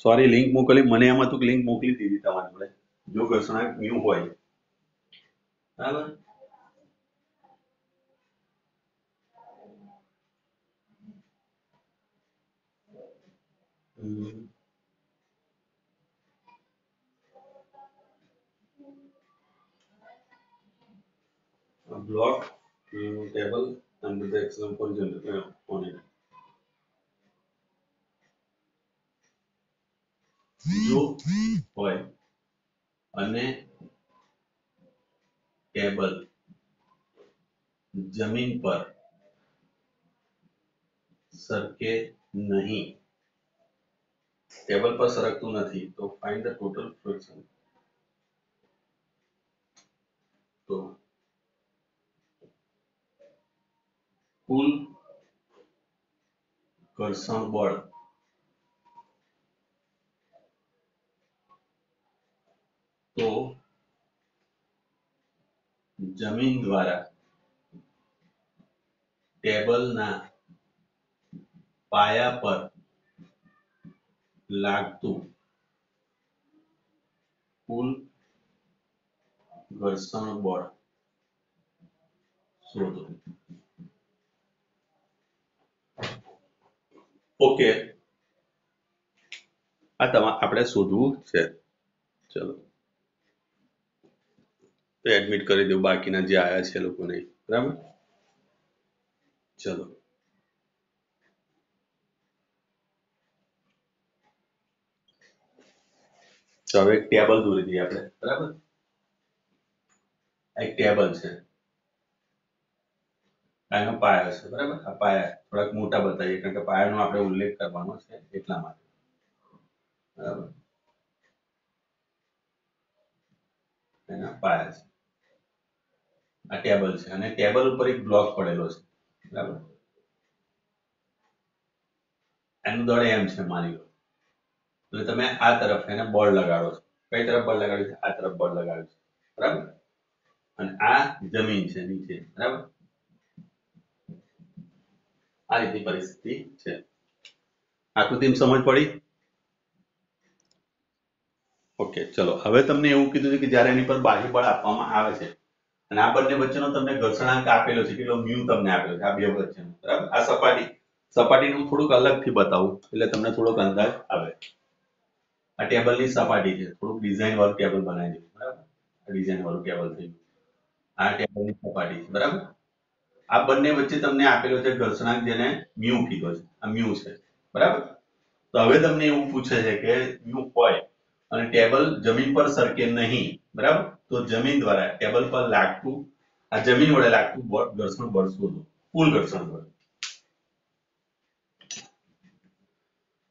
Sorry, link મોકલી, મને એમ હતું કે લિંક મોકલી દીધી તમારી જોડે. જો ઘર્ષણાંક મ્યુ હોય, બરાબર. block table and the example on it. જો હોય અને ટેબલ જમીન પર સરકે નહીં, ટેબલ પર સરકતું નથી, તો ફાઇન્ડ ધ ટોટલ ફ્રિક્શન. તો કુલ ઘર્ષણ બળ તો જમીન દ્વારા ટેબલના પાયા પર લાગતું કુલ ઘર્ષણ બળ શોધો. ઓકે, આ આપણે શોધવું છે. ચલો તો એડમિટ કરી દઉં બાકીના જે આયા છે લોકોને, બરાબર. ચલો તો હવે એક ટેબલ દોરી દઈએ આપણે, બરાબર. એક ટેબલ છે, આનો પાયો છે, બરાબર. આ પાયા થોડાક મોટા બતાવીએ કારણ કે પાયાનો આપણે ઉલ્લેખ કરવાનો છે એટલા માટે, બરાબર. એના પાયા છે, આ ટેબલ છે અને ટેબલ ઉપર એક બ્લોક પડેલો છે, બરાબર. એનું દળ એમ છે માની લો, એટલે તમે આ તરફ એને બળ લગાડો છો. કઈ તરફ બળ લગાડ્યું છે? આ તરફ બળ લગાડ્યું છે, બરાબર. અને આ જમીન છે નીચે, બરાબર. આ રીતની પરિસ્થિતિ છે. આકૃતિમાં સમજ પડી? ઓકે, ચલો હવે તમને એવું કીધું છે કે જ્યારે એની પર બાહ્ય બળ આપવામાં આવે છે અને આ બંને વચ્ચેનો તમને ઘર્ષણાંક આપેલો છે, કેટલો મ્યુ તમને આપેલો છે આ બે વચ્ચેનો, બરાબર. આ સપાટીનું થોડુંક અલગથી બતાવું એટલે તમને થોડોક અંદાજ આવે. આ ટેબલની સપાટી છે, થોડુંક ડિઝાઇન વાળું ટેબલ બનાવી દીધું, બરાબર. આ ડિઝાઇન વાળું ટેબલ થઈ ગયું. આ ટેબલની સપાટી છે, બરાબર. આ બંને વચ્ચે તમને આપેલો છે ઘર્ષણાંક, જેને મ્યુ કીધો છે. આ મ્યુ છે, બરાબર. તો હવે તમને એવું પૂછે છે કે મ્યુ હોય અને ટેબલ જમીન પર સરકે નહીં, બરાબર. તો જમીન દ્વારા ટેબલ પર લાગતું, આ જમીન વડે લાગતું ઘર્ષણ બળ શોધો, કુલ ઘર્ષણ બળ.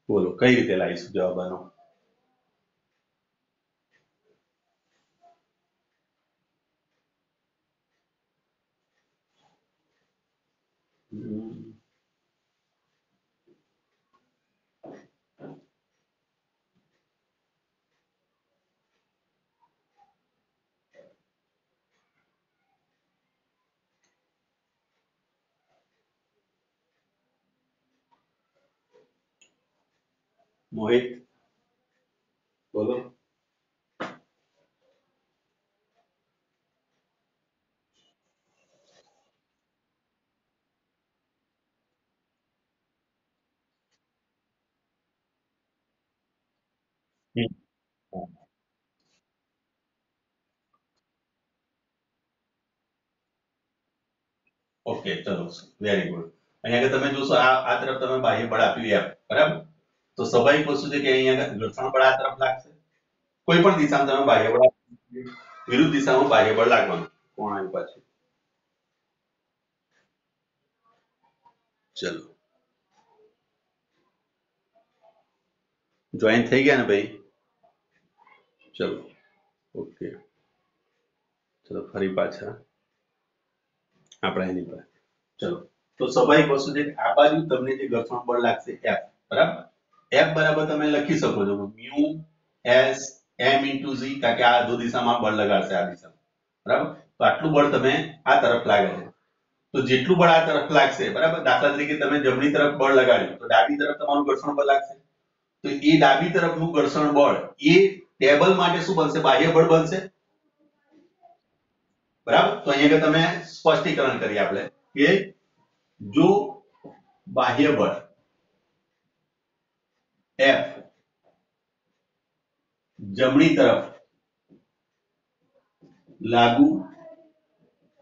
બોલો કઈ રીતે લાવીશું જવાબ આનો? મોહિત બોલો. ઓકે, ચલો વેરી ગુડ. અહીંયા આગળ તમે જોશો આ તરફ તમે બાહ્ય બળ આપ્યું F, બરાબર. તો સ્વાભાવિક વસ્તુ છે કે અહીંયા આગળ ઘર્ષણ બળ આ તરફ લાગશે. કોઈ પણ દિશામાં તમે બાહ્ય બળ વિરુદ્ધ દિશામાં બાહ્ય બળ લાગવાનું. કોણ આવ્યું પાછું? ચલો જોઈન થઈ ગયા ને ભાઈ? ચલો ઓકે, ચલો ફરી પાછા આપણા એની પર. ચલો તો સ્વાભાવિક વસ્તુ છે આ બાજુ તમને જે ઘર્ષણ બળ લાગશે F, બરાબર. F બરાબર તમે લખી શકો છો mu S M into Z, કારણ કે આ અધો દિશામાં બળ લગાડશે આ દિશામાં, બરાબર. તો આટલું બળ તમે આ તરફ લાગે છે, તો જેટલું બળ આ તરફ લાગશે, બરાબર. દાખલા તરીકે તમે જમણી તરફ બળ લગાડ્યું તો ડાબી તરફ તમારું ઘર્ષણ બળ લાગશે. તો એ ડાબી તરફનું ઘર્ષણ બળ એ ટેબલ માટે શું બનશે? બાહ્ય બળ બનશે, બરાબર? તો અહીંયા તમે સ્પષ્ટીકરણ કરીએ આપણે કે જો બાહ્ય બળ F જમણી તરફ લાગુ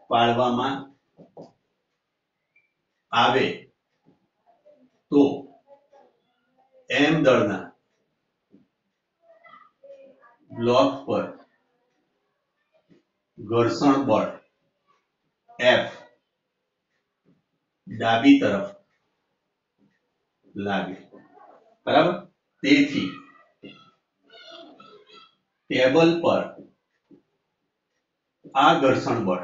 પાડવામાં આવે તો M દળના બ્લોક પર ઘર્ષણ બળ F ડાબી તરફ લાગે, બરાબર? તેથી ટેબલ પર આ ઘર્ષણ બળ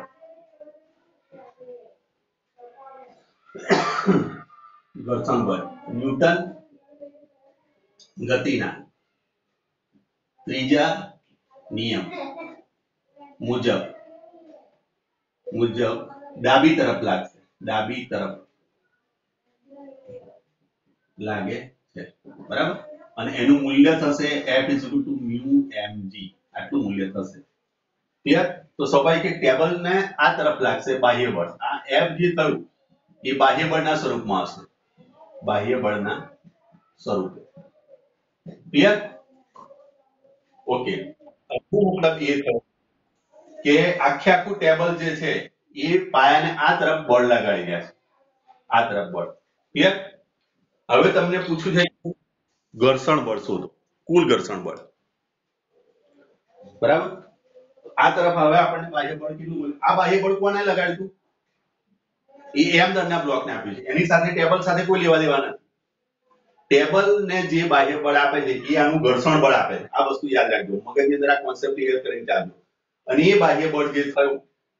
ન્યૂટન ગતિના ત્રીજા નિયમ મુજબ ડાબી તરફ લાગશે, ડાબી તરફ લાગે છે, બરાબર? અને એનું મૂલ્ય થશે F = μmg, આટલું મૂલ્ય થશે. ક્લિયર? તો સ્વાભાવિક ટેબલ ને આ તરફ લાગશે બાહ્ય બળ. આ F જે થયું એ બાહ્ય બળના સ્વરૂપમાં હશે, બાહ્ય બળના સ્વરૂપે. ક્લિયર? ઓકે. મતલબ એ થયો કે આખે આખું ટેબલ જે છે એ પાયાને આ તરફ બળ લગાડી રહ્યા છે, આ તરફ બળ. ક્લિયર? હવે તમને પૂછ્યું છે ઘર્ષણ બળ શોધો, કુલ ઘર્ષણ બળ, બરાબર? આ તરફ હવે આપણને બાહ્ય બળ કેટલું મળ્યું? આ બાહ્ય બળ કોને લગાડ્યું? એ M દળના બ્લોકને આપ્યું છે. એની સાથે ટેબલ સાથે કોઈ લેવા દેવા નથી. ટેબલ ને જે બાહ્ય બળ આપે છે એ આનું ઘર્ષણ બળ આપે છે. આ વસ્તુ યાદ રાખજો, મગજની અંદર આ કોન્સેપ્ટ ક્લિયર કરીને ચાલજો. અને એ બાહ્ય બળ જે થયું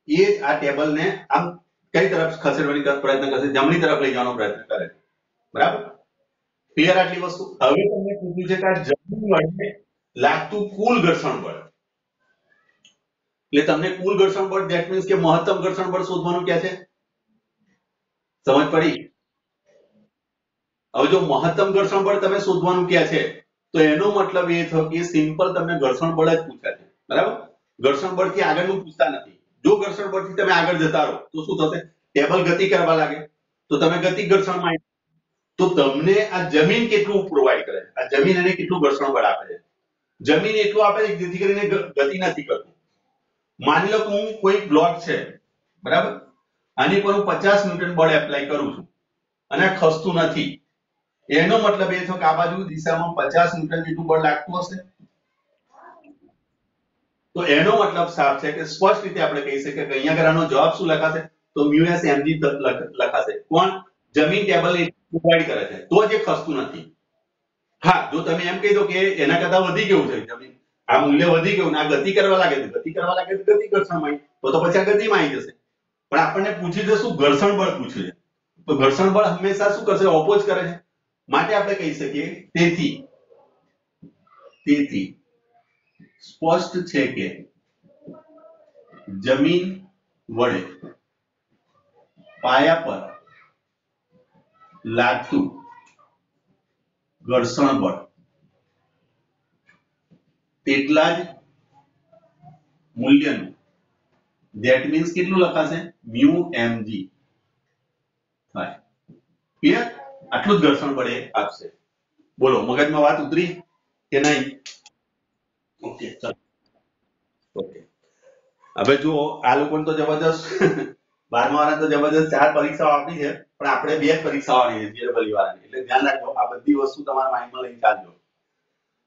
એ જ આ ટેબલને આમ કઈ તરફ ખસેડવાની પ્રયત્ન કરશે? જમણી તરફ લઈ જવાનો પ્રયત્ન કરે છે, બરાબર? ક્લિયર આટલી વસ્તુ? હવે તમને પૂછ્યું છે કે આ જમણી વળે લાગતું કુલ ઘર્ષણ બળ, એટલે તમને કુલ ઘર્ષણ બળ ધેટ મીન્સ કે મહત્તમ ઘર્ષણ બળ શોધવાનું કહે છે. સમજ પડી? હવે જો મહત્તમ ઘર્ષણ બળ તમે શોધવાનું કહે છે તો એનો મતલબ એ થયો કે સિમ્પલ તમને ઘર્ષણ બળ જ પૂછ્યા છે, બરાબર? ઘર્ષણ બળથી આગળનું પૂછતા નથી. જો ઘર્ષણ બળથી તમે આગળ જતા રહો તો શું થશે? ટેબલ ગતિ કરવા લાગે તો તમે ગતિ ઘર્ષણમાં તો તમને આ જમીન કેટલું પ્રોવાઈડ કરે છે? આ જમીન એને કેટલું ઘર્ષણ બળ આપે છે? જમીન એટલું આપે છે જેથી કરીને ગતિ નથી કરતું. માની લો કે હું કોઈ બ્લોક છે, બરાબર? આની પર હું 50 ન્યૂટન બળ એપ્લાય કરું છું અને આ ખસતું નથી. એનો મતલબ એ થયો કે આ બાજુ દિશામાં 50 ન્યૂટન જેટલું બળ લાગતું હશે. તો એનો મતલબ સાફ છે કે સ્પષ્ટ રીતે આપણે કહી શકીએ કે અહીંયા આગળ આનો જવાબ શું લખાશે? તો μs mg લખાશે. કોણ? જમીન ટેબલ પ્રોવાઈડ કરે છે તો જે ખસતું નથી. હા, જો તમે એમ કહી દો કે એના કરતા વધી ગયું છે જમીન, આ મૂલ્ય વધી ગયું ને આ ગતિ કરવા લાગે છે, ગતિ કરવા લાગે તો ગતિ ઘર્ષણમાં તો પછી આ ગતિમાં આવી જશે. પણ આપણને પૂછ્યું છે શું? ઘર્ષણ બળ પૂછ્યું છે. તો ઘર્ષણ બળ હંમેશા શું કરશે? ઓપોઝ કરે છે. માટે આપણે કહી શકીએ તેથી સ્પષ્ટ છે કે જમીન વડે પાયા પર લાગતું ઘર્ષણ બળ તેટલા જ મૂલ્યનું, ધેટ મીન્સ કેટલું લખાશે? μmg થાય. ક્લિયર? આટલું જ ઘર્ષણ બળ આપશે. બોલો, મગજમાં વાત ઉતરી કે નહીં? ઓકે, ચાલો. ઓકે. હવે જુઓ, આ લોકોને તો જબરદસ્ત 12મા વાળા તો જબરદસ્ત 4 પરીક્ષાઓ આપી છે, પણ આપણે 2 જ પરીક્ષાઓ આપી છે GW વાળાની. એટલે ધ્યાન રાખજો, આ બધી વસ્તુ તમારા માઇન્ડમાં લઈને ચાલજો.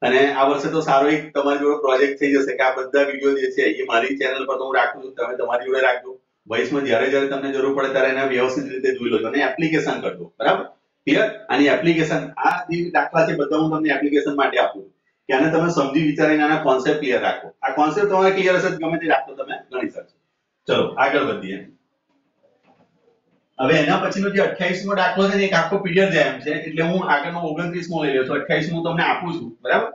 અને આ વર્ષે તો સારો એક તમારી જોડે પ્રોજેક્ટ થઈ જશે કે આ બધા વિડીયો જે છે એ મારી ચેનલ પર તો હું રાખું છું, તમે તમારી જોડે રાખજો. વોઇસમાં જ્યારે જ્યારે તમને જરૂર પડે ત્યારે એને વ્યવસ્થિત રીતે જોઈ લો અને એપ્લિકેશન કરજો, બરાબર? ક્લિયર? આની એપ્લિકેશન, આ જે દાખલા છે બધા હું તમને એપ્લિકેશન માટે આપું છું કે આને તમે સમજી વિચારીને આના કોન્સેપ્ટ ક્લિયર રાખો. આ કોન્સેપ્ટ તમારે ક્લિયર હશે ગમે તે દાખલો તમે ગણી શકશો. ચલો આગળ વધીએ. હવે એના પછીનો જે 28મો દાખલો છે ને એક આખો પીરિયડ જાય એમ છે, એટલે હું આગળનો 29મો લઈ રહ્યો છું. 28મો તમને આપું છું, બરાબર?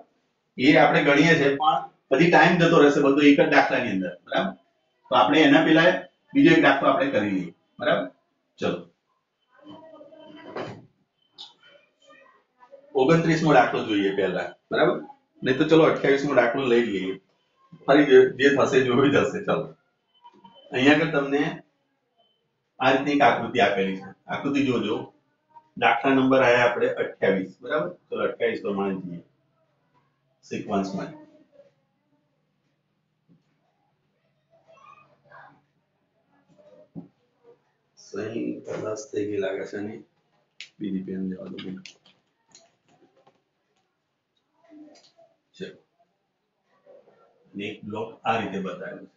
એ આપણે ગણીએ છીએ પણ પછી ટાઈમ જતો રહેશે બધો એક જ દાખલાની અંદર, બરાબર? તો આપણે એના પહેલા બીજો એક દાખલો આપણે કરી લઈએ, બરાબર? ચલો. 29મો દાખલો જોઈએ પહેલા, બરાબર? નહીં તો ચલો 28મો દાખલો લઈ લઈએ, ફરી જે થશે જોઈ જશે. ચલો અહીંયા આગળ તમને આ રીતની એક આકૃતિ આપેલી છે. આકૃતિ જોજો. દાખલા નંબર આયા આપણે 28, બરાબર? ચલો 28 પ્રમાણે જઈએ સિક્વન્સમાં. સહી પ્લસ થઈ ગઈ લાગે છે ને, બીજી પેન લેવા દો. ચલો એક બ્લોક આ રીતે બતાવેલું છે.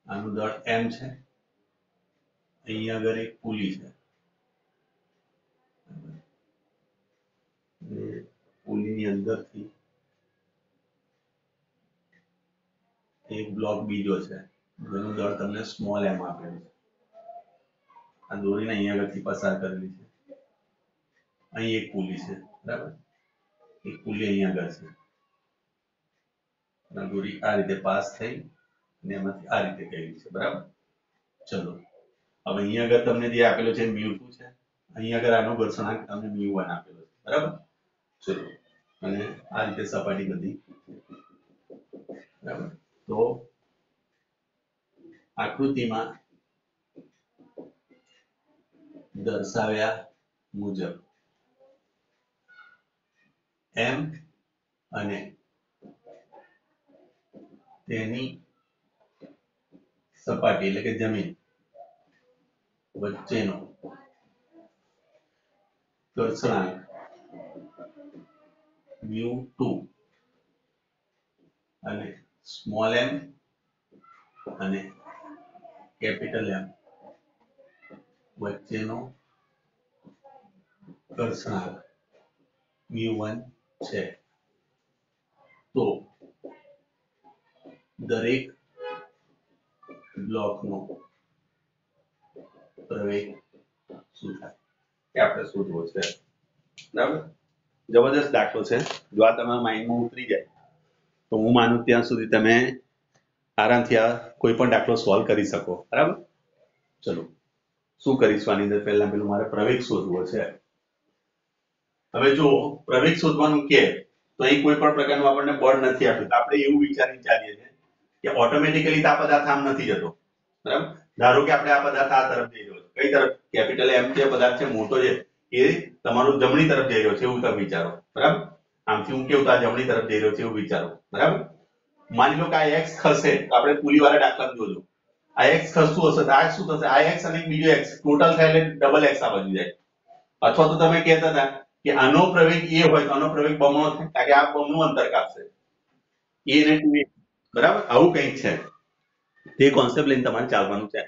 આનું દળ m છે. અહીંયા આગળ એક પુલી છે, પુલીની અંદરથી એક બ્લોક બીજો છે જેનું દળ તમને સ્મોલ m આપેલું છે. આ દોરીને અહીંયા આગળથી પસાર કરેલી છે. અહીં એક પુલી છે, બરાબર? એક પુલી અહીંયા આગળ છે. દોરી આ રીતે પાસ થઈ અને એમાંથી આ રીતે ગયેલી છે, બરાબર? ચલો હવે અહીંયા આગળ તમને જે આપેલો છે μ2 છે, અહીંયા આગળ આનો ઘર્ષણાંક તમને μ1 આપેલો છે, બરાબર? ચલો અને આ રીતે સપાટી બધી, બરાબર? તો આકૃતિમાં દર્શાવ્યા મુજબ m અને તેની સપાટી એટલે કે જમીન વચ્ચેનો ઘર્ષણાંક μ2 અને સ્મોલ m અને કેપિટલ M વચ્ચેનો ઘર્ષણાંક μ1 છે. તો દરેક બ્લોકનો પ્રવેગ શું થાય કે આપણે શોધવો છે, બરાબર? જબરદસ્ત દાખલો છે. જો આ તમારા માઇન્ડમાં ઉતરી જાય તો હું માનું ત્યાં સુધી તમે આરામથી આ કોઈ પણ દાખલો સોલ્વ કરી શકો, બરાબર? ચલો શું કરીશું આની અંદર? પહેલા પેલું મારે પ્રવેગ શોધવો છે. હવે જો પ્રવેગ શોધવાનું કે તો અહીં કોઈ પણ પ્રકારનું આપણને બળ નથી આપ્યું, તો આપણે એવું વિચારીને ચાલીએ છીએ કે ઓટોમેટિકલી આ પદાર્થ આમ નથી જતો, બરાબર? ધારો કે આપણે આ પદાર્થ આ તરફ જઈ રહ્યો છે. કઈ તરફ? કેપિટલ M જે પદાર્થ છે મોટો છે એ તમારું જમણી તરફ જઈ રહ્યો છે એવું તમે વિચારો, બરાબર? આમથી હું કેવું તો આ જમણી તરફ જઈ રહ્યો છે એવું વિચારો, બરાબર? માની લો કે આ x ખસે તો આપણે પુલીવાળા દાખલામાં જોજો. આ x ખસતું હશે તો આ શું થશે? આ x અને બીજો x ટોટલ થાય એટલે ડબલ x આ બાજુ જાય. અથવા તો તમે કહેતા હતા કે આનો પ્રવેગ a હોય તો આનો પ્રવેગ બમણો થાય, કારણ કે આ બમણું અંતર કાપશે. a અને 2a, બરાબર? આવું કંઈક છે. તે કોન્સેપ્ટ લઈને તમારે ચાલવાનું છે.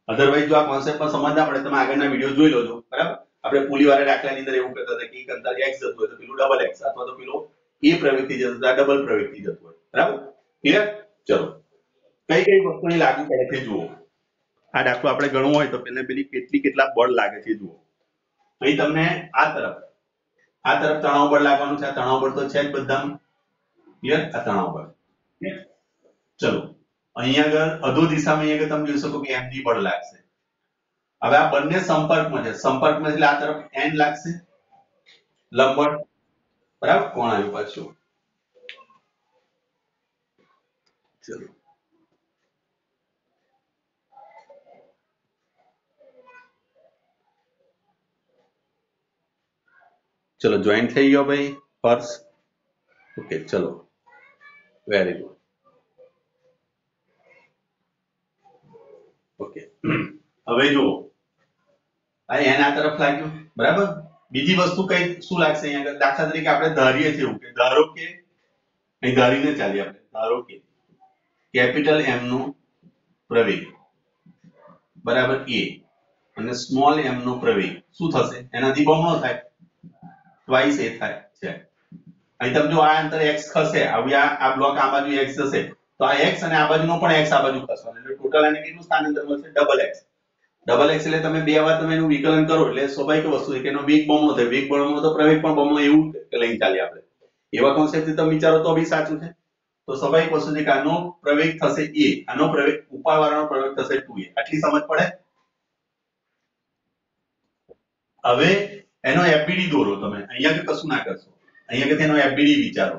અધરવાઇઝ જો આ કોન્સેપ્ટમાં સમજ ના પડે તમે આગળના વિડીયો જોઈ લેજો, બરાબર? આપણે પુલીવાળા દાખલાની અંદર એવું કહેતા હતા કે એક અંતર x જતું હોય તો પેલું ડબલ x અથવા તો પેલો a પ્રવેગથી જતું હોય ડબલ પ્રવેગથી જતું હોય, બરાબર? ક્લિયર? ચલો કઈ કઈ વસ્તુની લાગુ પડે છે જુઓ. આ દાખલો આપણે ગણવો હોય તો પહેલા પેલી કેટલા બળ લાગે છે જુઓ. અહીં તમને આ તરફ તણાવ બળ લાગવાનું છે. આ તણાવ બળ તો છે જ બધામાં. ક્લિયર? આ તણાવ બળ. ચલો અહીંયા આગળ અધો દિશામાં અહીંયા આગળ તમે જોઈ શકો કે mg બળ લાગશે. હવે આ બંને સંપર્કમાં છે. સંપર્કમાં એટલે આ તરફ n લાગશે લંબબળ, બરાબર? કોણ આવ્યું પાછું? ચલો ચલો જોઈન થઈ ગયો ભાઈ હર્ષ? ઓકે ચલો વેરી ગુડ. ઓકે હવે જુઓ આ n આ તરફ લાગ્યું, બરાબર? બીજી વસ્તુ કઈ શું લાગશે અહીંયા આગળ? દાખલા તરીકે આપણે ધારીએ છીએ એવું કે ધારો કે અહીં ધારીને ચાલીએ આપણે. ધારો કે કેપિટલ M નો પ્રવેગ બરાબર a અને સ્મોલ m નો પ્રવેગ શું થશે? એનાથી બમણો થાય, ટ્વાઇસ a થાય છે. અહીં તમે જો આ અંતર x ખસે, આ બ્લોક આ બાજુ x જશે તો આ x અને આ બાજુનો પણ x આ બાજુ ખસવાનો, એટલે ટોટલ આને કેટલું સ્થાનાંતર મળશે? Double x. ડબલ x એટલે તમે બે વાર તમે એનું વિકલન કરો એટલે સ્વાભાવિક વસ્તુ છે કે એનો વેગ બમણો થાય. વેગ બમણો તો પ્રવેગ પણ બમણો, એવું લઈને ચાલીએ આપણે. એવા કોન્સેપ્ટથી તમે વિચારો તો બી સાચું છે. તો સ્વાભાવિક વસ્તુ છે કે આનો પ્રવેગ થશે a, આનો પ્રવેગ ઉપરવાળાનો પ્રવેગ થશે 2a. આટલી સમજ પડે? હવે એનો એફબીડી દોરો તમે અહીંયા કે કશું ના કરશો અહીંયા કે તેનો એફબીડી વિચારો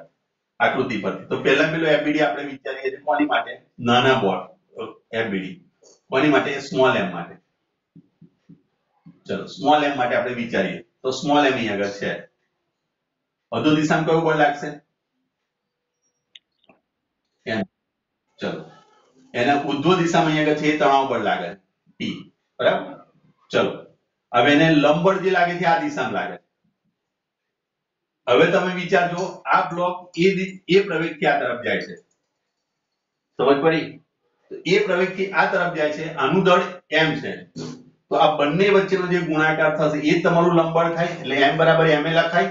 આકૃતિ પરથી તો પહેલા પેલો એફબીડી આપણે વિચારીએ છીએ કોની માટે નાના બોર્ડ એફબીડી કોની માટે સ્મોલ એમ માટે ચલો સ્મોલ એમ માટે આપણે વિચારીએ તો સ્મોલ એમ અહીં આગળ છે અધો દિશામાં કયું બળ લાગશે એમ ચલો એના ઉર્ધ્વ દિશામાં અહીં આગળ છે એ તણાવ બળ લાગે ટી બરાબર ચલો હવે એને લંબ બળ જે લાગે છે આ દિશામાં લાગે હવે તમે વિચારજો આ બ્લોક એ પ્રવેગથી આ તરફ જાય છે સમજ પડી તો એ પ્રવેગથી આ તરફ જાય છે આનું દળ m છે તો આ બંને વચ્ચેનો જે ગુણાકાર થશે એ તમારું લંબ બળ થાય એટલે m બરાબર ma લખાય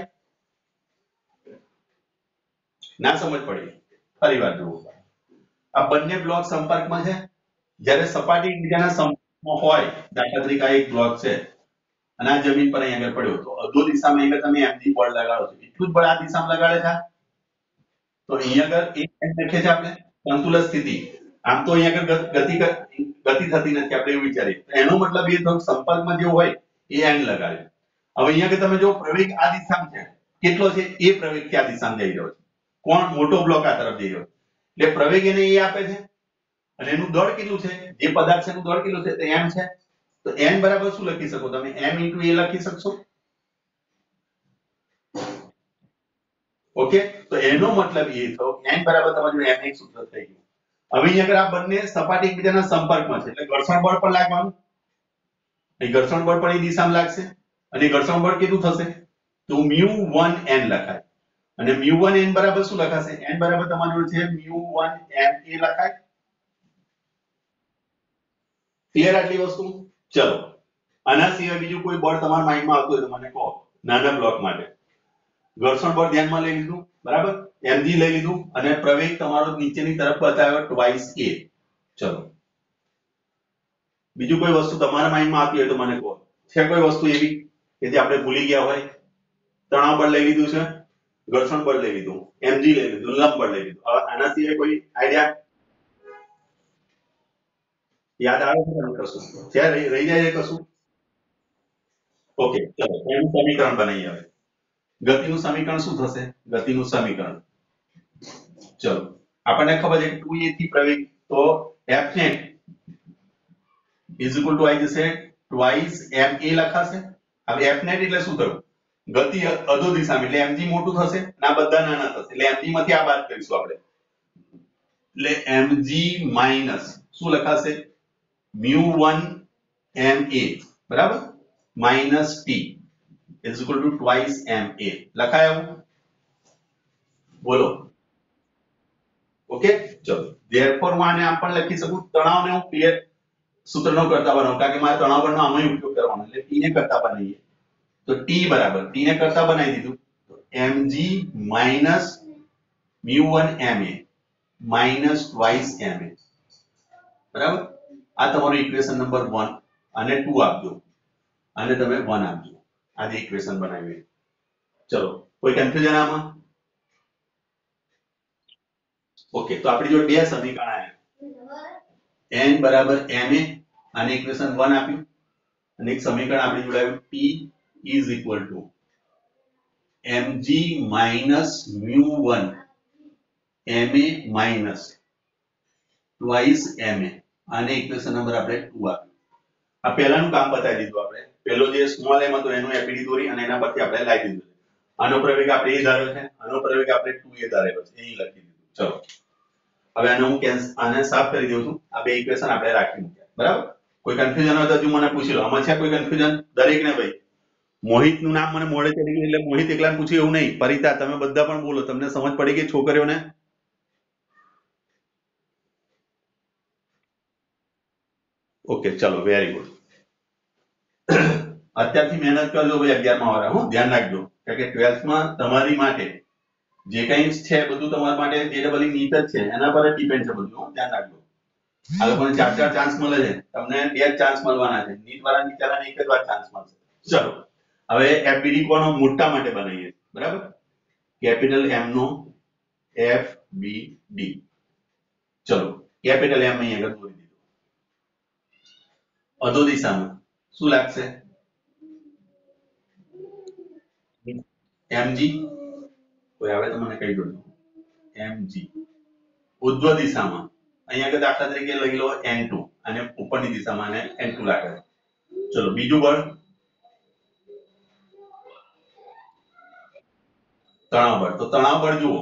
ના સમજ પડી ફરી વાર જુઓ આ બંને બ્લોક સંપર્કમાં છે જ્યારે સપાટી એકબીજાના સંપર્કમાં હોય દાખલા તરીકે આ એક બ્લોક છે અને આ જમીન પર અહીં આગળ પડ્યો તો અધો દિશામાં અહીં તમે mg બળ લગાડો છો એટલું જ બળ આ દિશામાં લગાડે છે તો અહીં આગળ એક લખે છે આપણે સંતુલન સ્થિતિ આમ તો અહીં આગળ ગતિ થતી નથી આપણે એવું વિચારીએ તો એનો મતલબ એ થયો સંપર્કમાં જે હોય એ n લગાડે હવે અહીંયા કે તમે જો પ્રવેગ આ દિશામાં છે કેટલો છે એ પ્રવેગથી આ દિશામાં જઈ રહ્યો છે કોણ મોટો બ્લોક આ તરફ જઈ રહ્યો એટલે પ્રવેગ એને એ આપે છે અને એનું દળ કેટલું છે જે પદાર્થ છે એનું દળ કેટલું છે તો m છે તો n બરાબર શું લખી શકો તમે m * a લખી શકશો ઓકે તો એનો મતલબ એ થયો n બરાબર તમારું mx સૂત્ર થઈ ગયું હવે અહીં આગળ આ બંને સપાટી એકબીજાના સંપર્કમાં છે એટલે ઘર્ષણ બળ પણ લાગવાનું અહીં ઘર્ષણ બળ પણ એ દિશામાં લાગશે અને ઘર્ષણ બળ કેટલું થશે તો μ1n લખાય અને μ1n બરાબર શું લખાશે n બરાબર તમારું છે μ1ma લખાય ક્લિયર આટલી વસ્તુ ચલો આના સિવાય બીજું કોઈ બળ તમારા માઇન્ડમાં આવતું હોય તો મને કહો નાના બ્લોક માટે ઘર્ષણ બળ ધ્યાનમાં લઈ લીધું બરાબર mg લઈ લીધું અને પ્રવેગ તમારો નીચેની તરફ બતાવ્યો twice a ચલો બીજું કોઈ વસ્તુ તમારા માઇન્ડમાં આવતી હોય તો મને કહો છે કોઈ વસ્તુ એવી કે જે આપણે ભૂલી ગયા હોય તણાવ બળ લઈ લીધું છે ઘર્ષણ બળ લઈ લીધું mg લઈ લીધું લંબ બળ લઈ લીધું હવે આના સિવાય કોઈ આઈડિયા યાદ આવે છે કશું છે રહી જાય છે કશું ઓકે ચલો એનું સમીકરણ બનાવીએ હવે ગતિનું સમીકરણ શું થશે ગતિનું સમીકરણ ચલો આપણને ખબર છે કે 2a થી પ્રવેગ તો fnet આવી જશે twice ma લખાશે હવે fnet એટલે શું થયું ગતિ અધો દિશામાં એટલે mg મોટું થશે અને આ બધા નાના થશે એટલે mg માંથી આ બાદ કરીશું આપણે એટલે mg માઈનસ શું લખાશે μ1 ma બરાબર minus t is equal to twice ma લખાય આવું બોલો ઓકે ચલો therefore હું આને આમ પણ લખી શકું તણાવને હું ક્લિયર સૂત્રનો કરતા બનાવું કારણ કે મારે તણાવ બળનો આમાં ઉપયોગ કરવાનો એટલે t ને કરતા બનાવીએ તો t બરાબર t ને કરતા બનાવી દીધું તો mg minus μ1 ma minus twice ma બરાબર આ તમારું ઇક્વેશન નંબર 1 અને 2 આપજો અને તમે 1 આપજો આ જે ઇક્વેશન બનાવી ચલો કોઈ કન્ફ્યુઝન આમાં ઓકે તો આપણી જોડે બે સમીકરણ આવ્યા n બરાબર ma અને ઇક્વેશન 1 આપ્યું અને એક સમીકરણ આપણી જોડે આવ્યું t is equal to mg minus μ1 ma minus twice ma આને ઇક્વેશન નંબર આપણે 2 આપ્યું આ પહેલાનું કામ બતાવી દીધું આપણે પહેલો જે સ્મોલ m હતો એનું એપીડી દોરી અને એના પરથી આપણે લાવી દીધું આનો પ્રવેગ આપણે એ ધાર્યો છે આનો પ્રવેગ આપણે 2a ધારેલો છે અહીં લખી દીધું ચલો હવે આને હું આને સાફ કરી દઉં છું આ બે ઇક્વેશન આપણે રાખી મૂક્યા બરાબર કોઈ કન્ફ્યુઝન હોય તો હજુ મને પૂછી લો આમાં છે કોઈ કન્ફ્યુઝન દરેકને ભાઈ મોહિતનું નામ મને મોડે ચડી ગયું એટલે મોહિત એકલાને પૂછ્યું એવું નહીં પરિતા તમે બધા પણ બોલો તમને સમજ પડી ગઈ છોકરીઓને ઓકે ચલો વેરી ગુડ અત્યારથી મહેનત કરજો ભાઈ 11મા વાળા હો ધ્યાન રાખજો કારણ કે 12th માં તમારી માટે જે કંઈ છે બધું તમારા માટે જેડબલ નીટ જ છે એના પર જ ડિપેન્ડ છે બધું હો ધ્યાન રાખજો આ લોકોને 4 ચાન્સ મળે છે તમને 2 ચાન્સ મળવાના છે નીટ વાળા બિચારાને એક જ વાર ચાન્સ મળશે ચલો હવે એફબીડી કોનો મોટા માટે બનાવીએ બરાબર કેપિટલ M નો FBD ચલો કેપિટલ M અહીં આગળ દોરી દીધું અધો દિશામાં શું લાગશે mg કોઈ આવે તો મને કહી દો mg ઉર્ધ્વ દિશામાં અહીંયા આગળ દાખલા તરીકે લઈ લો n2 અને ઉપરની દિશામાં આને n2 લાગે છે. ચલો બીજું બળ તણાવ બળ. તો તણાવ બળ જુઓ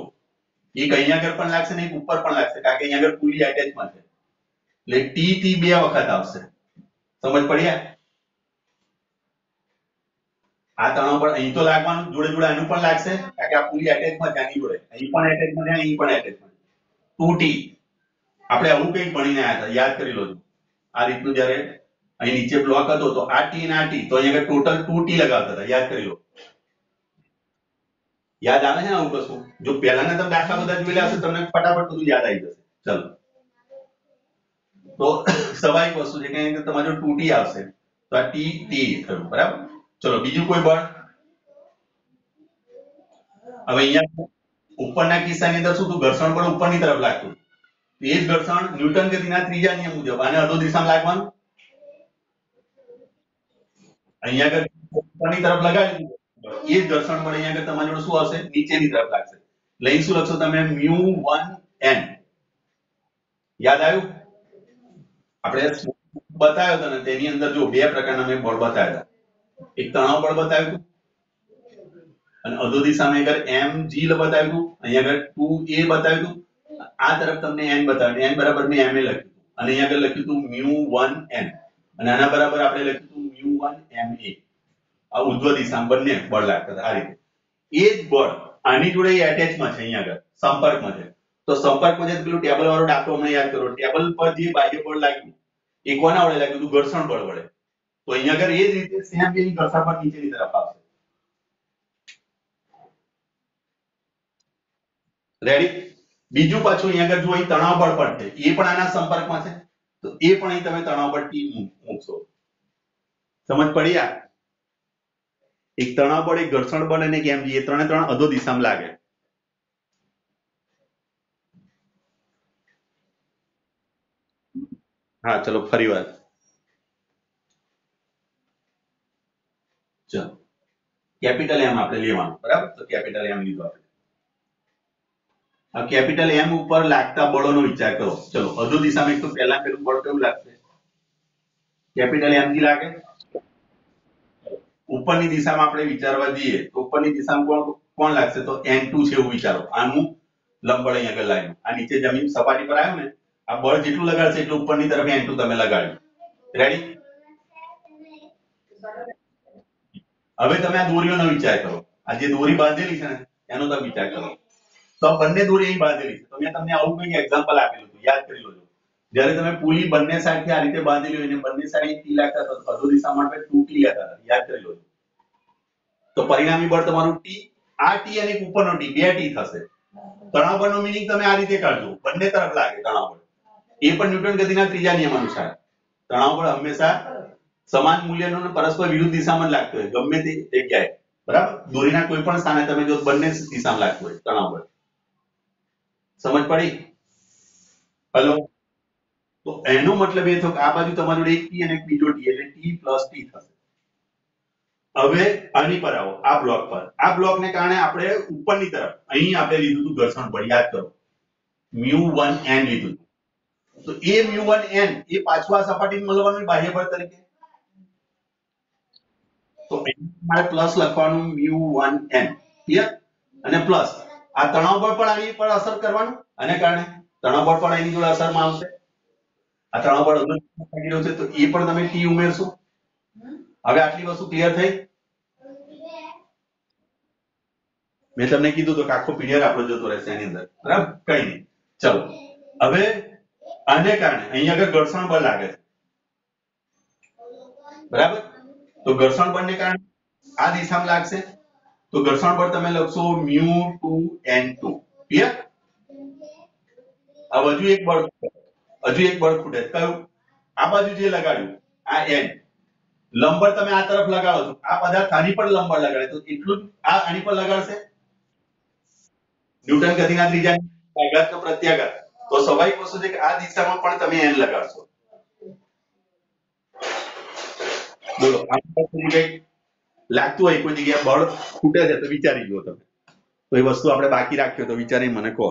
એક અહીંયા આગળ પણ લાગશે ને એક ઉપર પણ લાગશે કારણ કે અહીંયા આગળ પુલી એટેચમાં છે એટલે ટી થી બે વખત આવશે. સમજ પડી આ તણાવ બળ અહીં તો લાગવાનું જોડે જોડે આનું પણ લાગશે કારણ કે આ પુલી એટેચમાં છે આની જોડે અહીં પણ એટેચમાં છે અહીં પણ એટેચમાં છે 2t આપણે આવું કંઈક ભણીને આવ્યા હતા યાદ કરી લો આ રીતનું જ્યારે અહીં નીચે બ્લોક હતો તો આ ટી અને આ ટી તો અહીંયા ટોટલ 2t લગાવતા હતા યાદ કરી લો. યાદ આવે છે ને આવું કશું જો પહેલાના તમે દાખલા બધા જોયેલા હશે તમને ફટાફટ બધું યાદ આવી જશે. ચલો તો સ્વાભાવિક વસ્તુ છે કે તમારે જો 2t આવશે તો આ ટી ટી થયું બરાબર. ચલો બીજું કોઈ બળ હવે અહીંયા ઉપરના કિસ્સાની અંદર શું હતું ઘર્ષણ બળ ઉપરની તરફ લાગતું એ જ ઘર્ષણ ન્યૂટન ગતિના ત્રીજા નિયમ મુજબ આને અડધો દિશામાં લાગવાનું અહીંયા આગળ ઉપરની તરફ લગાડી એ જ ઘર્ષણ બળ અહીંયા આગળ તમારી જોડે શું આવશે નીચેની તરફ લાગશે. લઈ શું લખશો તમે μ1n યાદ આવ્યું આપણે બતાવ્યો હતો ને તેની અંદર જો બે પ્રકારના મેં બળ બતાવ્યા હતા એક તણાવ બળ બતાવ્યું હતું અને અડધો દિશામાં આગળ mg બતાવ્યું હતું અહીંયા આગળ 2a બતાવ્યું હતું આ તરફ તમને n બતાવ્યું n બરાબર મેં ma લખ્યું અને અહીંયા આગળ લખ્યું હતું μ1n અને આના બરાબર આપણે લખ્યું હતું μ1ma આ ઉર્ધ્વ દિશામાં બંને બળ લાગતા હતા આ રીતે એ જ બળ આની જોડે એટેચમાં છે અહીંયા આગળ સંપર્કમાં છે તો સંપર્કમાં છે પેલું ટેબલ વાળો દાખલો હમણાં યાદ કરો ટેબલ પર જે બાહ્ય બળ લાગ્યું એ કોના વડે લાગ્યું હતું ઘર્ષણ બળ વડે તો અહીંયા આગળ એ જ રીતે સેમ એની ઘર્ષણ બળ નીચેની તરફ આવશે. રેડી બીજું પાછું અહીંયા આગળ જો અહીં તણાવ બળ પણ છે એ પણ આના સંપર્કમાં છે તો એ પણ અહીં તમે તણાવ બળ ટી મૂકશો. સમજ પડી આ એક તણાવ બળ એક ઘર્ષણ બળ અને એક mg એ ત્રણે ત્રણ અધો દિશામાં લાગે. હા ચલો ફરી વાર ચલો કેપિટલ એમ આપણે લેવાનું બરાબર તો કેપિટલ એમ લીધું આપણે આ કેપિટલ એમ ઉપર લાગતા બળોનો વિચાર કરો. ચલો અધો દિશામાં એક તો પહેલા પેલું બળ કેવું લાગશે કેપિટલ એમ થી લાગે ઉપરની દિશામાં આપણે વિચારવા જઈએ તો ઉપરની દિશામાં કોણ કોણ લાગશે તો n2 છે એવું વિચારો આનું લંબબળ અહીંયા આગળ લાગ્યું આ નીચે જમીન સપાટી પર આવ્યું ને આ બળ જેટલું લગાડશે એટલું ઉપરની તરફ n2 તમે લગાડ્યું. રેડી હવે તમે આ દોરીઓનો વિચાર કરો આ જે દોરી બાંધેલી છે ને એનો તમે વિચાર કરો તો આ બંને દોરી અહીં બાંધેલી છે તો મેં તમને આવું કંઈક એક્ઝામ્પલ આપેલું હતું યાદ કરી લેજો જ્યારે તમે પુલી બંને સાઈડથી આ રીતે બાંધેલી હોય ને બંને સાઈડ ટી લાગતા તો અધો દિશામાં આપણે 2t લેતા હતા યાદ કરી લેજો તો પરિણામી બળ તમારું ટી આ ટી અને ઉપરનો ટી બે ટી થશે. તણાવ બળનો મીનિંગ તમે આ રીતે કાઢજો બંને તરફ લાગે તણાવ બળ એ પણ ન્યૂટન ગતિના ત્રીજા નિયમ અનુસાર તણાવ બળ હંમેશા સમાન મૂલ્યનો અને પરસ્પર વિરુદ્ધ દિશામાં જ લાગતો હોય ગમે તે જગ્યાએ બરાબર દોરીના કોઈ પણ સ્થાને તમે જો બંને દિશામાં લાગતું હોય તણાવ બળ. સમજ પડી હલો તો એનો મતલબ એ થયો કે આ બાજુ તમારું એક ટી અને એક બીજો ટી એટલે ટી પ્લસ ટી થશે. હવે આની પર આવો આ બ્લોક પર આ બ્લોકને કારણે આપણે ઉપરની તરફ અહીં આપણે લીધું હતું ઘર્ષણ બળ યાદ કરો μ1n લીધું તો એ μ1n એ પાછું આ સપાટીને મળવાનું બાહ્ય બળ તરીકે તો મારે પ્લસ લખવાનું μ1n ક્લિયર અને પ્લસ આ તણાવ બળ પણ આની પર અસર કરવાનું અને કારણે તણાવ બળ પણ એની જોડે અસરમાં આવશે આ તણાવ બળ અનુરૂપ લાગી રહ્યું છે તો એ પણ તમે ટી ઉમેરશો. હવે આટલી વસ્તુ ક્લિયર થઈ મેં તમને કીધું તો આખો પીરિયડ આપણો જતો રહેશે એની અંદર બરાબર કઈ નહીં. ચલો હવે આને કારણે અહીંયા આગળ ઘર્ષણ બળ લાગે છે બરાબર તો ઘર્ષણ બળને કારણે આ દિશામાં લાગશે તો ઘર્ષણ બળ તમે લખશો μ2n2 ક્લિયર. હવે હજુ એક બળ ખૂટે કયું આ બાજુ જે લગાડ્યું આ n લંબબળ તમે આ તરફ લગાડો છો આ પદાર્થ આની પર લંબબળ લગાડે તો એટલું જ આ આની પર લગાડશે ન્યૂટન ગતિના ત્રીજા આઘાતનો પ્રત્યાઘાત તો સ્વાભાવિક વસ્તુ છે કે આ દિશામાં પણ તમે n લગાડશો. બોલો લાગતું હોય કોઈ જગ્યાએ બળ ખૂટે છે તો વિચારી જુઓ તમે કોઈ વસ્તુ આપણે બાકી રાખ્યો તો વિચારી મને કહો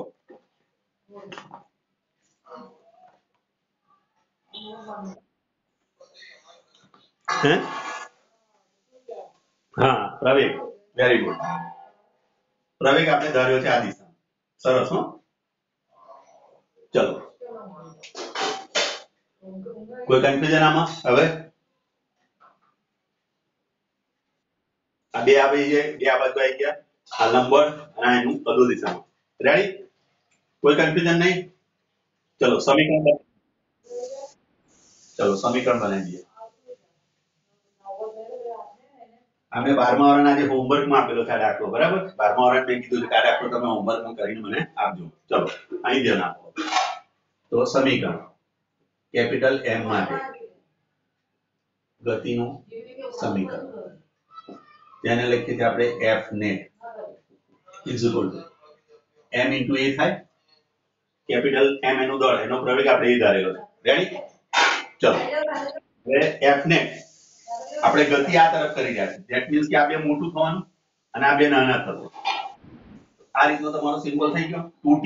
હે હા પ્રવેગ વેરી ગુડ પ્રવેગ આપણે ધાર્યો છે આ દિશા સરસ હો ચલો કોઈ કન્ફ્યુઝન આમાં હવે આ બે આવી છે બે આ બાજુ આવી ગયા આ લંબગોળ અને આ એનું અધો દિશામાં રેડી કોઈ કન્ફ્યુઝન નહીં ચલો સમીકરણ બનાવી દઈએ અમે 12મા વાળાના જે હોમવર્કમાં આપેલો છે આ દાખલો બરાબર 12મા વાળાને મેં કીધું કે આ દાખલો તમે હોમવર્કમાં કરીને મને આપજો ચલો અહીં ધ્યાન આપો તો સમીકરણ કેપિટલ M માટે ગતિનું સમીકરણ તેને લખીએ છીએ આપણે F net is equal to M into A થાય કેપિટલ M એનું દળ એનો પ્રવેગ આપણે એ ધારેલો છે રેડી ચલો હવે F net આપણે ગતિ આ તરફ કરી રહ્યા છે ધેટ મીન્સ કે આ બે મોટું થવાનું અને આ બે નાના થશે આ રીતનો તમારો સિમ્બોલ થઈ ગયો 2t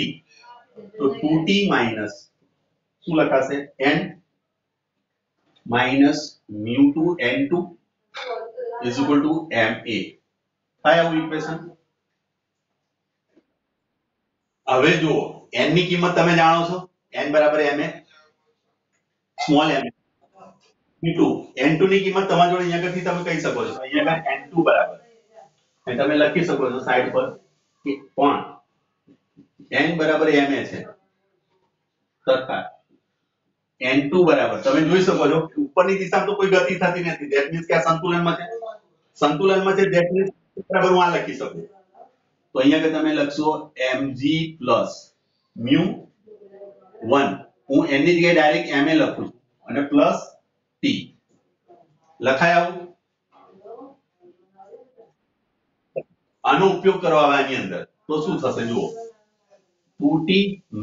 તો 2t માઈનસ શું લખાશે n minus μ2 n2 is equal to ma થાય આવું ઇક્વેશન હવે જુઓ n ની કિંમત તમે જાણો છો n બરાબર ma સ્મોલ m n2 ની કિંમત તમારી જોડે અહીંયા આગળથી તમે કહી શકો છો અહીંયા આગળ n2 બરાબર અને તમે લખી શકો છો સાઈડ પર કે પણ n બરાબર ma છે તથા n2 બરાબર તમે જોઈ શકો છો ઉપરની દિશામાં તો કોઈ ગતિ થતી નથી ધેટ મીન્સ કે આ સંતુલનમાં છે ધેટ મીન્સ બરાબર હું આ લખી શકું તો અહીંયા કે તમે લખશો mg μ1 હું n ની જગ્યાએ ડાયરેક્ટ ma લખું છું અને પ્લસ t લખાય આવું આનો ઉપયોગ કરવા આની અંદર તો શું થશે જુઓ 2t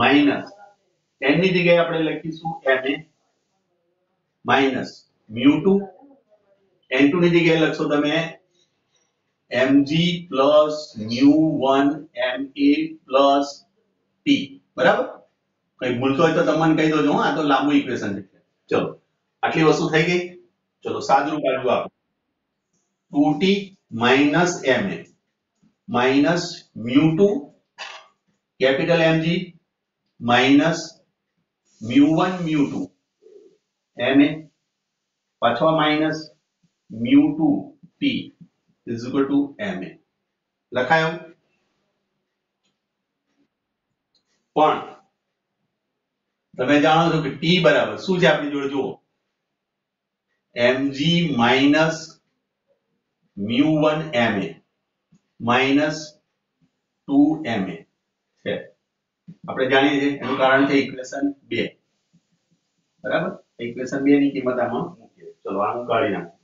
માઈનસ n ની જગ્યાએ આપણે લખીશું ma માઈનસ μ2 n2 ની જગ્યાએ લખશો તમે mg plus μ1 ma plus t બરાબર કઈ ભૂલતો હોય તો તમને કહી દોજો આ તો લાંબુ ઇક્વેશન છે ચલો આટલી વસ્તુ થઈ ગઈ ચલો સાદુરૂપ આપજો આપ 2t minus ma minus μ2 capital mg minus μ1 μ2 ma પાછો minus μ2 t is equal to ma લખાયું પણ તમે જાણો છો કે t બરાબર શું છે આપણી જોડે જુઓ mg minus μ1 ma minus 2 ma છે આપણે જાણીએ છીએ એનું કારણ છે ઇક્વેશન 2 બરાબર ઇક્વેશન 2 ની કિંમત આમાં મૂકીએ ચલો આનું કાઢી નાખો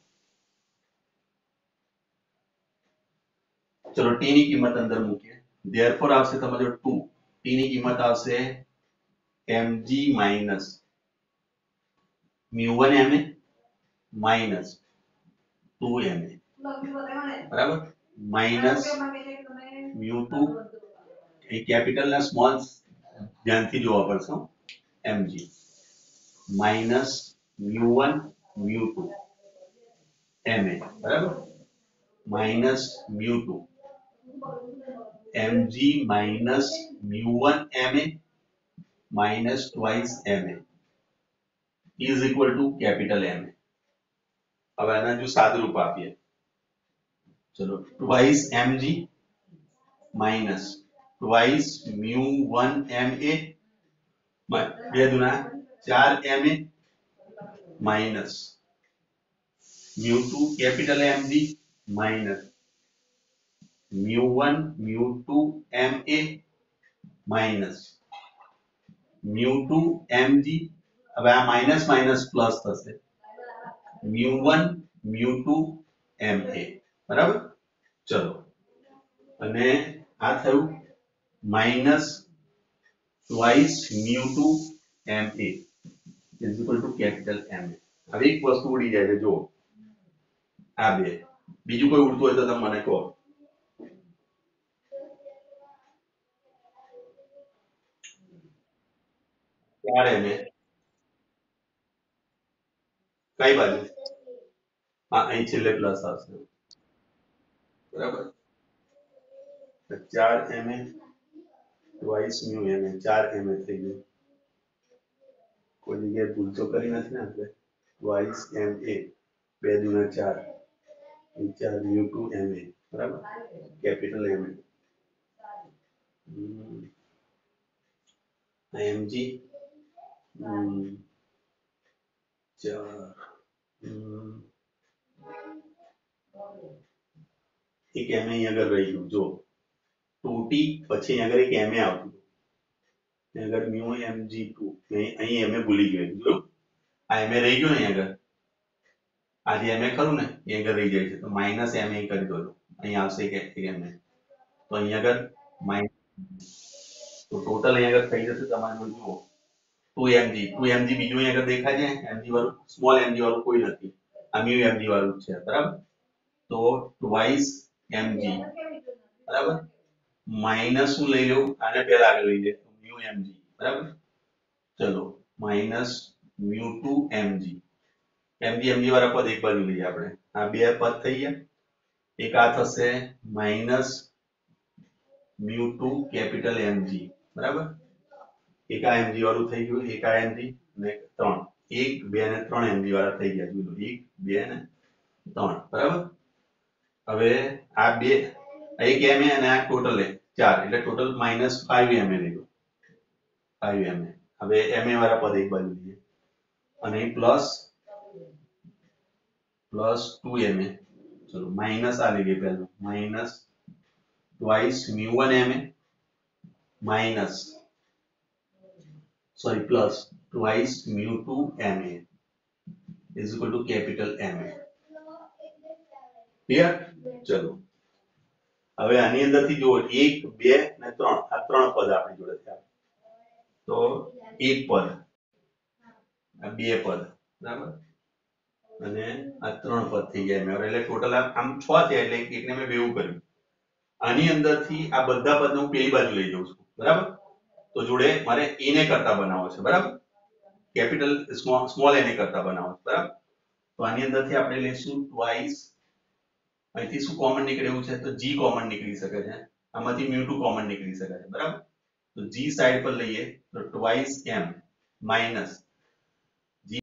ચલો t ની કિંમત અંદર મૂકીએ therefore આવશે તમારો 2 t ની કિંમત આવશે mg minus μ1 ma minus 2 ma બરાબર માઈનસ μ2 એ કેપિટલ ના સ્મોલ ધ્યાનથી જોવા પડશે mg માઈનસ μ1 μ2 ma બરાબર minus μ2 mg minus μ1 ma minus twice ma is equal to capital ma હવે આના જો સાદુરૂપ આપીએ ચલો twice mg minus twice μ1 ma બે દુના 4 ma minus μ2 capital mg minus μ1 μ2 ma minus μ2 mg હવે આ માઈનસ માઈનસ પ્લસ થશે μ1 μ2 ma બરાબર ચલો અને આ થયું minus twice μ2 ma is equal to capital ma હવે એક વસ્તુ ઉડી જાય છે જો આ બે બીજું કોઈ ઉડતું હોય તો તમે મને કહો. 4 ma કઈ બાજુ? હા, અહીં છેલ્લે પ્લસ આવશે, બરાબર. 4 ma twice mu ma, 4 ma થઈ ગયું. કોઈ જગ્યાએ ભૂલ તો કરી નથી ને આપણે? ટ્વાઇસ ma, 2 દુના 4, 4 મ્યુ 2 ma, બરાબર, કેપિટલ ma. mg 4, એક ma અહીં આગળ રહી ગયું જો 2t, પછી અહીં આગળ એક ma આવતું, અહીં આગળ મ્યુ mg2, અહીં ma ભૂલી ગયો જોયું, આ ma રહી ગયો ને અહીં આગળ, આ જે ma ખરું ને એ આગળ રહી જાય છે, તો માઇનસ ma કરી દો, અહીં આવશે એક ma, તો અહીં આગળ માઇનસ, તો ટોટલ અહીં આગળ થઈ જશે તમારે જુઓ 2mg, 2mg બીજું અહીં આગળ દેખાય છે mg વાળું, સ્મોલ mg વાળું કોઈ નથી, આ મ્યુ mg વાળું જ છે, બરાબર. તો ટ્વાઇસ mg, બરાબર, માઇનસ હું લઈ લઉં, આને પહેલા આગળ લઈ લે મ્યુ mg, બરાબર. ચલો માઇનસ મ્યુ 2 mg, mg વાળા પદ એક બાજુ લઈએ આપણે, આ બે પદ થઈ ગયા, એક આ થશે માઇનસ મ્યુ 2 કેપિટલ mg, બરાબર. એક આ mg વાળું થઈ ગયું, એક આ mg ને 3, 1 2 અને 3 mg વાળા થઈ ગયા, જોઈ લો 1 2 અને 3, બરાબર. હવે આ બે, એક ma અને આ ટોટલ 4, એટલે ટોટલ માઇનસ 5 ma લઈ લો, 5 ma. હવે ma વાળા પદ એક બાજુ લઈએ, અને પ્લસ 2 ma, ચલો માઇનસ આ લઈએ પહેલું, minus twice mu 1 ma minus, sorry, plus twice mu 2 ma is equal to capital Ma. Clear? ચલો હવે આની અંદરથી જુઓ 1 2 અને 3, આ ત્રણ પદ આપણી જોડે છે, તો એક પદ, આ બે પદ, બરાબર, અને આ ત્રણ પદ થઈ ગયા મેં, એટલે ટોટલ આમ 6 થયા, એટલે એકને મેં ભેગું કર્યું. આની અંદરથી આ બધા પદને હું પેલી બાજુ લઈ જાઉં છું, બરાબર. તો જોડે મારે a ને કરતા બનાવવો છે, બરાબર, કેપિટલ સ્મોલ a ને કરતા બનાવો, બરાબર. તો આની અંદરથી આપણે લઈશું ટ્વાઇસ, અહીંથી શું કોમન નીકળે એવું છે, તો g કોમન નીકળી શકે છે, આમાંથી મ્યુ 2 કોમન નીકળી શકે છે, બરાબર. તો g સાઈડ પર લઈએ તો ટ્વાઇસ m માઇનસ